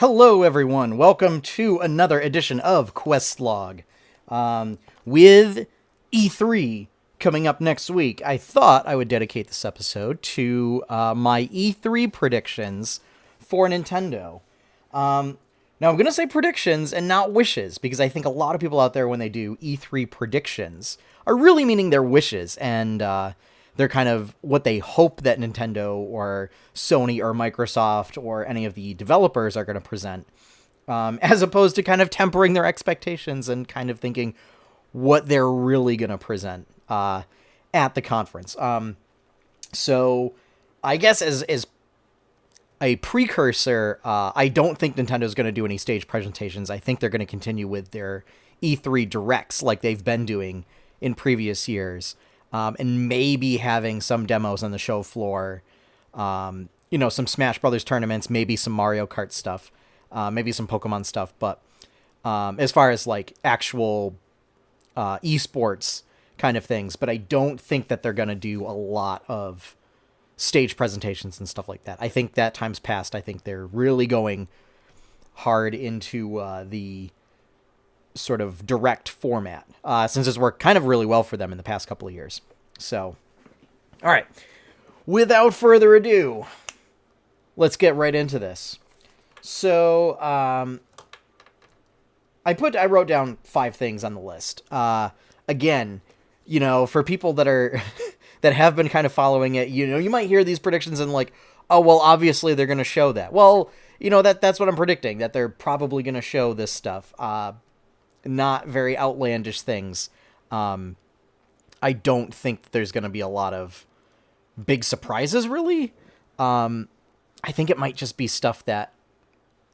Hello, everyone. Welcome to another edition of Questlog. With E3 coming up next week, I thought I would dedicate this episode to my E3 predictions for Nintendo. Now, I'm going to say predictions and not wishes, because I think a lot of people out there, when they do E3 predictions, are really meaning their wishes, and they're kind of what they hope that Nintendo or Sony or Microsoft or any of the developers are going to present, as opposed to kind of tempering their expectations and kind of thinking what they're really going to present at the conference. So I guess as a precursor, I don't think Nintendo's going to do any stage presentations. I think they're going to continue with their E3 directs like they've been doing in previous years, and maybe having some demos on the show floor, some Smash Brothers tournaments, maybe some Mario Kart stuff, maybe some Pokemon stuff. But as far as like actual esports kind of things, but I don't think that they're going to do a lot of stage presentations and stuff like that. I think that time's past. I think they're really going hard into the sort of direct format, since it's worked kind of really well for them in the past couple of years. So, all right, without further ado, let's get right into this. So, I wrote down 5 things on the list. Again, for people that are that have been kind of following it, you might hear these predictions and like, oh, well, obviously they're going to show that. Well, that's what I'm predicting, that they're probably going to show this stuff. Not very outlandish things. I don't think that there's going to be a lot of big surprises, really. I think it might just be stuff that,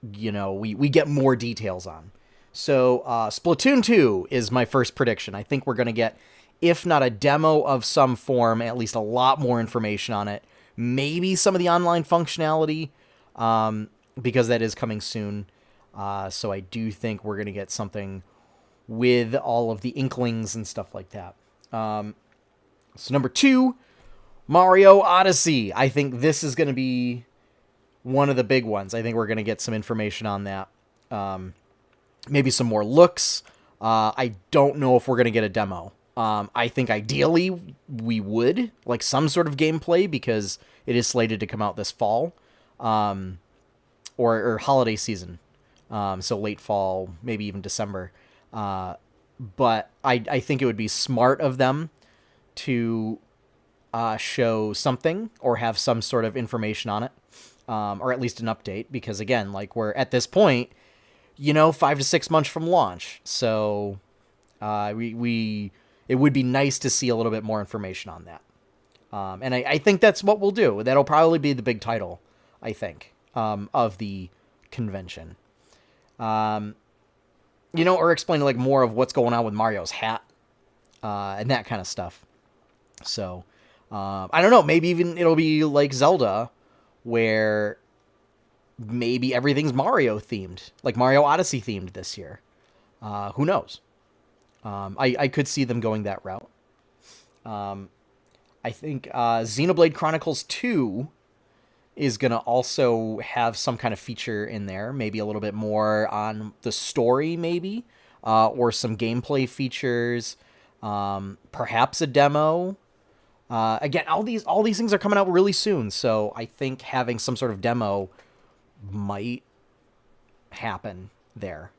we get more details on. So, Splatoon 2 is my first prediction. I think we're going to get, if not a demo of some form, at least a lot more information on it. Maybe some of the online functionality, because that is coming soon. So I do think we're going to get something with all of the inklings and stuff like that. So number 2, Mario Odyssey. I think this is going to be one of the big ones. I think we're going to get some information on that. Maybe some more looks. I don't know if we're going to get a demo. I think ideally we would, like some sort of gameplay, because it is slated to come out this fall, or holiday season. So late fall, maybe even December. But I think it would be smart of them to show something or have some sort of information on it, or at least an update, because again, like, we're at this point, 5 to 6 months from launch. So it would be nice to see a little bit more information on that. And I think that's what we'll do. That'll probably be the big title, I think, of the convention. Or explain like more of what's going on with Mario's hat, and that kind of stuff. So, I don't know, maybe even it'll be like Zelda, where maybe everything's Mario themed, like Mario Odyssey themed this year. Who knows? I could see them going that route. I think Xenoblade Chronicles 2 is going to also have some kind of feature in there, maybe a little bit more on the story, maybe, or some gameplay features, perhaps a demo. Again, all these things are coming out really soon, so I think having some sort of demo might happen there.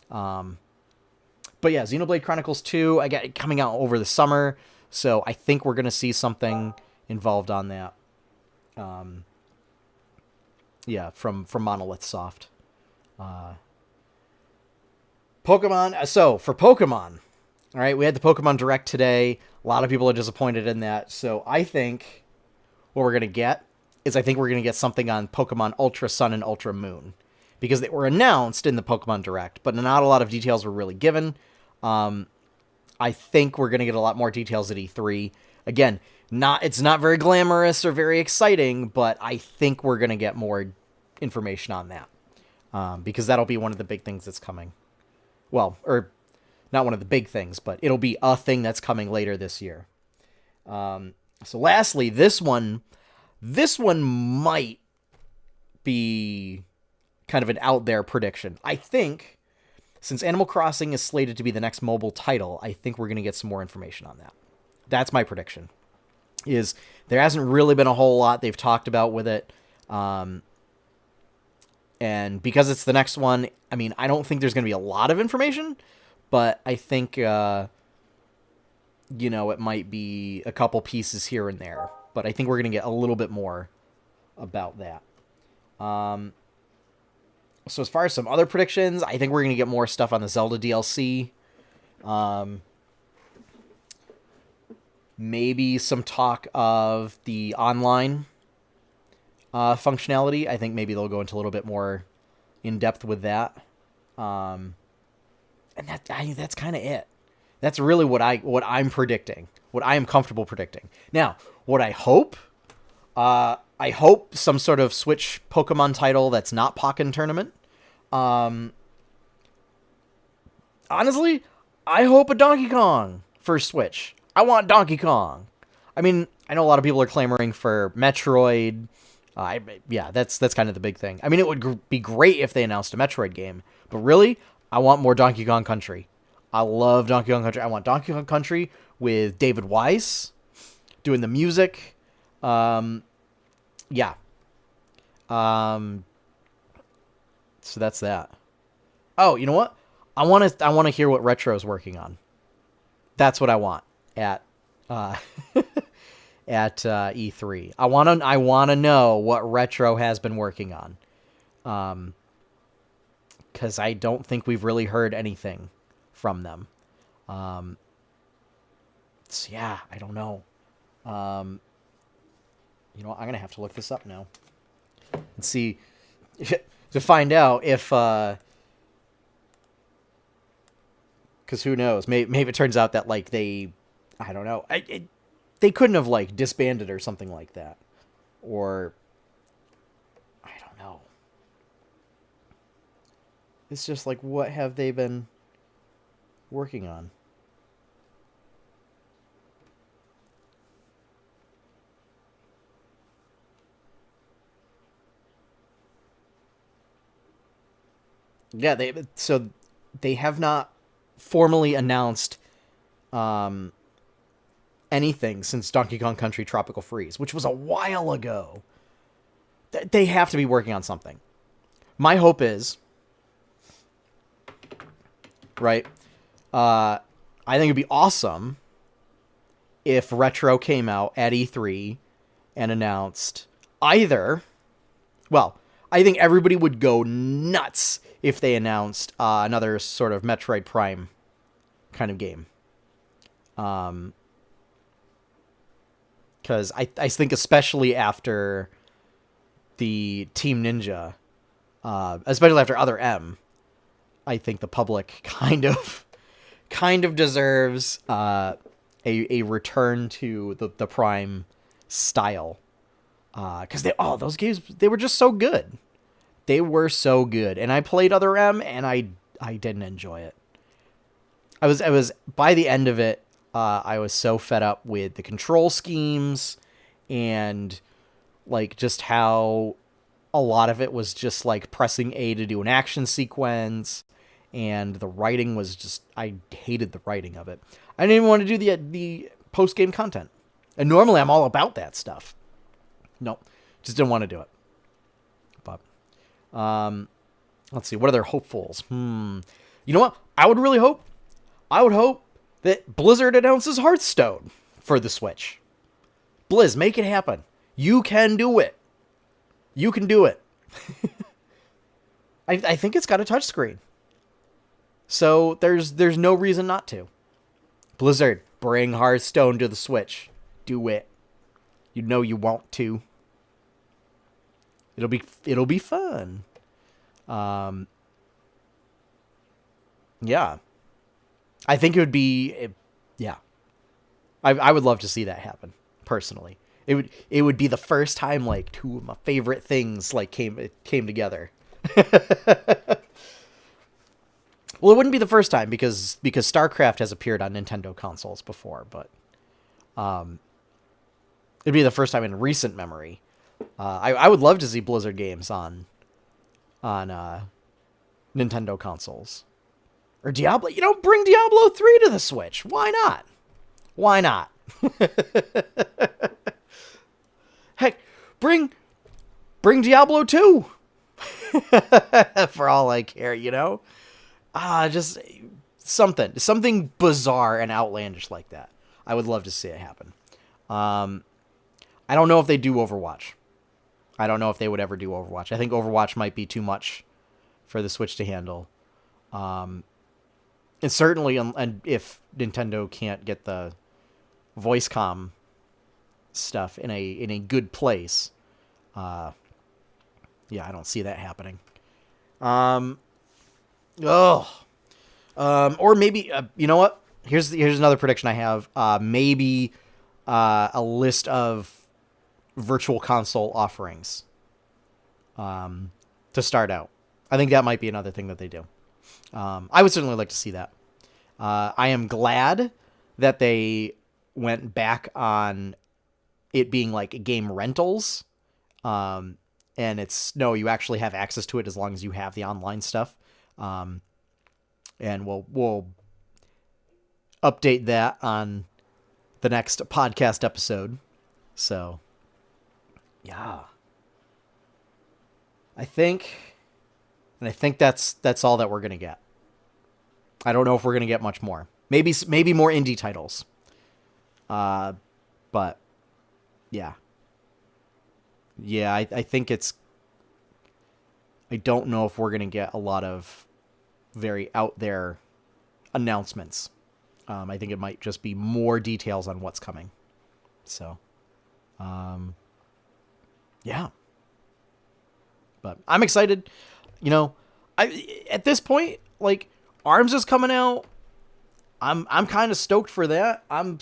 But yeah, Xenoblade Chronicles 2, again, coming out over the summer, so I think we're going to see something involved on that. From Monolith Soft. Pokemon. So, for Pokemon, all right, we had the Pokemon Direct today. A lot of people are disappointed in that. So, I think what we're going to get is we're going to get something on Pokemon Ultra Sun and Ultra Moon, because they were announced in the Pokemon Direct, but not a lot of details were really given. I think we're going to get a lot more details at E3. Again, it's not very glamorous or very exciting, but I think we're going to get more information on that, because that'll be one of the big things that's coming. Well, or not one of the big things, but it'll be a thing that's coming later this year. So lastly, this one might be kind of an out there prediction. I think since Animal Crossing is slated to be the next mobile title, I think we're going to get some more information on that. That's my prediction. Is there hasn't really been a whole lot they've talked about with it. And because it's the next one, I mean, I don't think there's going to be a lot of information, but I think, it might be a couple pieces here and there. But I think we're going to get a little bit more about that. So as far as some other predictions, I think we're going to get more stuff on the Zelda DLC. Maybe some talk of the online functionality. I think maybe they'll go into a little bit more in depth with that. And that's kind of it. That's really what I'm predicting. What I am comfortable predicting. Now, what I hope some sort of Switch Pokemon title that's not Pokken Tournament. Honestly, I hope a Donkey Kong for Switch. I want Donkey Kong. I mean, I know a lot of people are clamoring for Metroid. That's kind of the big thing. I mean, it would be great if they announced a Metroid game, but really, I want more Donkey Kong Country. I love Donkey Kong Country. I want Donkey Kong Country with David Wise doing the music. So that's that. Oh, you know what? I want to hear what Retro's working on. That's what I want at E3. I want to know what Retro has been working on. Cuz I don't think we've really heard anything from them. So yeah, I don't know. I'm going to have to look this up now and see to find out if cuz who knows? Maybe it turns out that like I don't know. They couldn't have like disbanded or something like that. Or I don't know. It's just like, what have they been working on? Yeah, they have not formally announced anything since Donkey Kong Country Tropical Freeze, which was a while ago. They have to be working on something. My hope is, right, I think it'd be awesome if Retro came out at E3 and announced either, well, I think everybody would go nuts if they announced another sort of Metroid Prime kind of game. Because I think especially after the Team Ninja, especially after Other M, I think the public kind of deserves a return to the Prime style. Because those games, they were just so good. They were so good. And I played Other M, and I didn't enjoy it. I was by the end of it, I was so fed up with the control schemes and like just how a lot of it was just like pressing A to do an action sequence, and the writing was just, I hated the writing of it. I didn't even want to do the post-game content. And normally I'm all about that stuff. No, just didn't want to do it. But let's see, what are their hopefuls? You know what? I would hope that Blizzard announces Hearthstone for the Switch. Blizz, make it happen. You can do it. You can do it. I think it's got a touchscreen. So there's no reason not to. Blizzard, bring Hearthstone to the Switch. Do it. You know you want to. It'll be fun. Yeah. I think it would be, yeah. I would love to see that happen, personally. It would be the first time like two of my favorite things like came together. Well, it wouldn't be the first time because StarCraft has appeared on Nintendo consoles before, but it'd be the first time in recent memory. I would love to see Blizzard games on on Nintendo consoles. Or Diablo, bring Diablo 3 to the Switch. Why not? Why not? Heck, bring Diablo 2. For all I care, just something bizarre and outlandish like that. I would love to see it happen. I don't know if they do Overwatch. I don't know if they would ever do Overwatch. I think Overwatch might be too much for the Switch to handle. And certainly, and if Nintendo can't get the voice comm stuff in a good place, I don't see that happening. Or maybe you know what? Here's another prediction I have. Maybe a list of virtual console offerings to start out. I think that might be another thing that they do. I would certainly like to see that. I am glad that they went back on it being like game rentals. And you actually have access to it as long as you have the online stuff. And we'll update that on the next podcast episode. So, yeah. I think that's all that we're going to get. I don't know if we're going to get much more. Maybe more indie titles. But yeah. Yeah, I think I don't know if we're going to get a lot of very out there announcements. I think it might just be more details on what's coming. So, yeah. But I'm excited. At this point, like, ARMS is coming out. I'm kind of stoked for that. I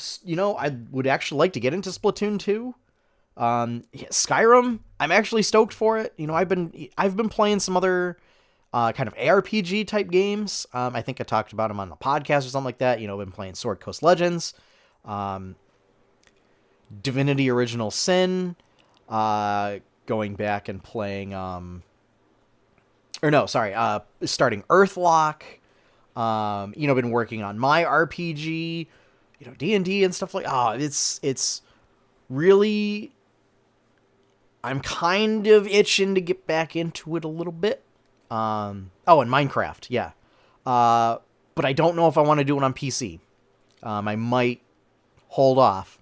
would actually like to get into Splatoon 2. Skyrim, I'm actually stoked for it. I've been playing some other kind of ARPG type games. I think I talked about them on the podcast or something like that. I've been playing Sword Coast Legends, Divinity Original Sin, going back and playing starting Earthlock. Been working on my RPG, D&D and stuff like. It's really. I'm kind of itching to get back into it a little bit. And Minecraft, yeah. But I don't know if I want to do it on PC. I might hold off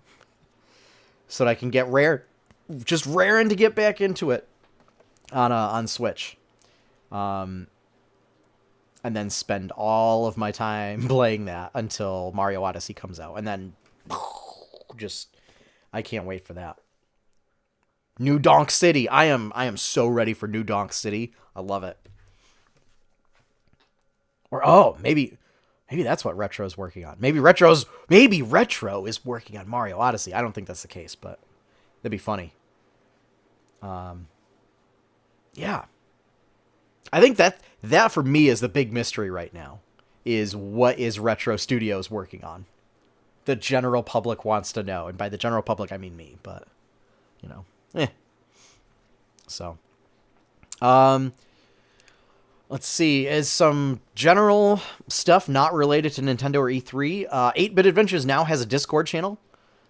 so that I can get raring to get back into it on Switch. And then spend all of my time playing that until Mario Odyssey comes out. And then I can't wait for that. New Donk City. I am so ready for New Donk City. I love it. Or maybe that's what Retro's working on. Maybe Retro is working on Mario Odyssey. I don't think that's the case, but that'd be funny. Yeah. I think that for me is the big mystery right now, is what is Retro Studios working on. The general public wants to know, and by the general public I mean me, but So, let's see, as some general stuff not related to Nintendo or E3, 8-Bit Adventures now has a Discord channel.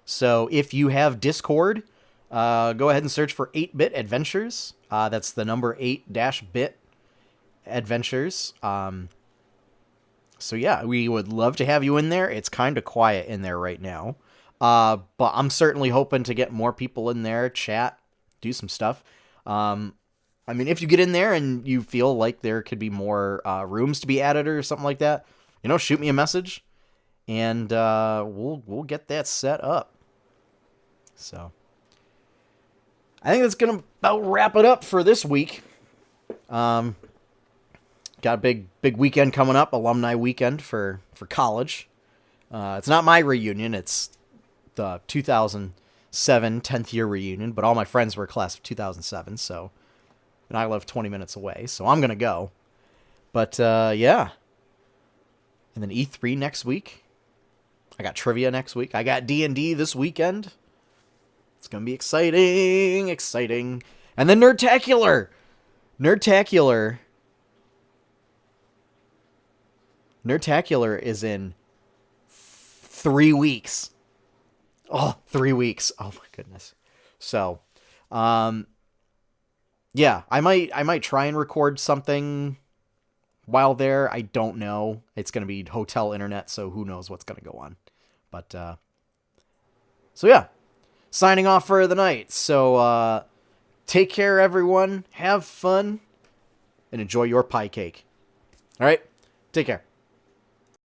So if you have Discord, go ahead and search for 8-Bit Adventures. That's the number 8-bit Adventures. So yeah, we would love to have you in there. It's kind of quiet in there right now. But I'm certainly hoping to get more people in there, chat, do some stuff. If you get in there and you feel like there could be more rooms to be added or something like that, shoot me a message, and we'll get that set up. So I think that's gonna about wrap it up for this week. Got a big weekend coming up, alumni weekend for college. It's not my reunion; it's the 2007 10th year reunion. But all my friends were class of 2007, and I live 20 minutes away, so I'm gonna go. But yeah, and then E3 next week. I got trivia next week. I got D&D this weekend. It's gonna be exciting. And then Nerdtacular. Nerdtacular. Nerdtacular is in 3 weeks. Oh, 3 weeks. Oh my goodness. So, yeah, I might try and record something while there. I don't know. It's gonna be hotel internet, so who knows what's gonna go on. But so yeah, signing off for the night. So take care, everyone. Have fun and enjoy your pie cake. All right, take care.